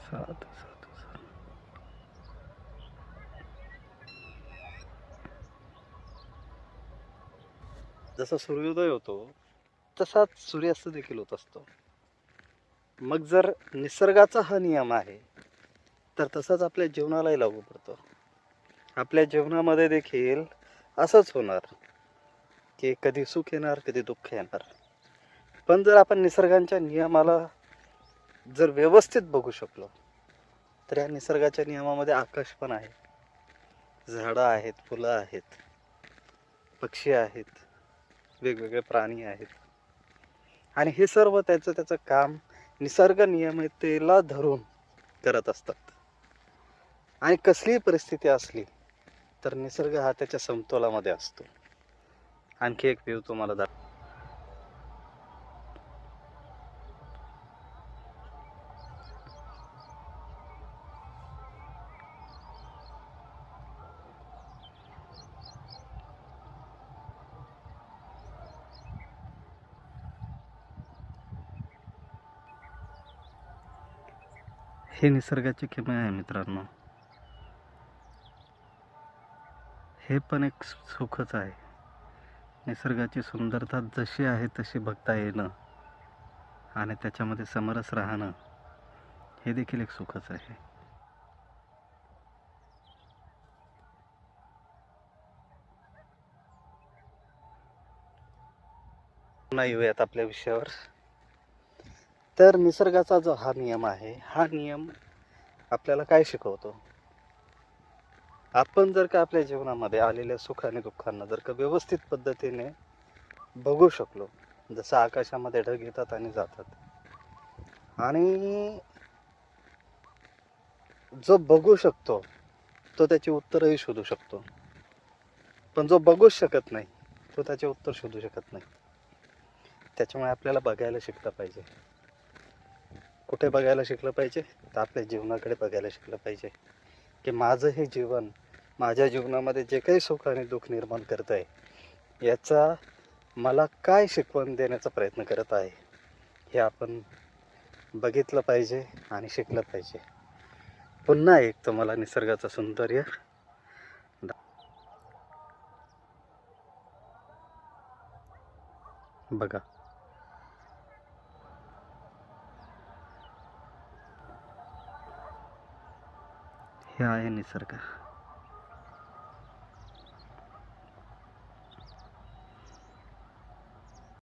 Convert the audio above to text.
साधू साधू साधू. जसा सूर्योदय होतो तसाच सूर्यास्त देखील होत असतो. मग जर निसर्गाचा हा नियम आहे तर तसाच आपल्या जीवनालाही लागू पडतो. आपल्या जीवनामध्ये देखील असंच होणार की कधी सुख येणार कधी दुःख येणार. पण जर आपण निसर्गाच्या नियमाला जर व्यवस्थित बघू शकलो तर या निसर्गाच्या नियमामध्ये आकाश पण आहे, झाडं आहेत, फुलं आहेत, पक्षी आहेत, वेगवेगळे प्राणी आहेत आणि हे सर्व त्याचं त्याचं काम निसर्ग नियमितेला धरून करत असतात. आणि कसलीही परिस्थिती असली तर निसर्ग हा त्याच्या समतोलामध्ये असतो. आणखी एक व्ह्यू तुम्हाला दाखव. हे निसर्गाची किमया आहे मित्रांनो. हे पण एक सुखच आहे. निसर्गाची सुंदरता जशी आहे तशी बघता येणं आणि त्याच्यामध्ये समरस राहणं हे देखील एक सुखच आहे. पुन्हा येऊयात आपल्या विषयावर. तर निसर्गाचा जो हा नियम आहे हा नियम आपल्याला काय शिकवतो. आपण जर का आपल्या जीवनामध्ये आलेल्या सुख आणि दुःखांना जर का व्यवस्थित पद्धतीने बघू शकलो, जसं आकाशामध्ये ढग येतात आणि जातात आणि जो बघू शकतो तो त्याची उत्तरही शोधू शकतो, पण जो बघूच शकत नाही तो त्याचे उत्तर शोधू शकत नाही. त्याच्यामुळे आपल्याला बघायला शिकलं पाहिजे. कुठे बघायला शिकलं पाहिजे तर आपल्या जीवनाकडे बघायला शिकलं पाहिजे की माझं हे जीवन माझ्या जीवनामध्ये जे काही सुख आणि दुःख निर्माण करत आहे याचा मला काय शिकवण देण्याचा प्रयत्न करत आहे हे आपण बघितलं पाहिजे आणि शिकलं पाहिजे. पुन्हा एक तुम्हाला निसर्गाचं सौंदर्य बघा. हे आहे निसर्ग.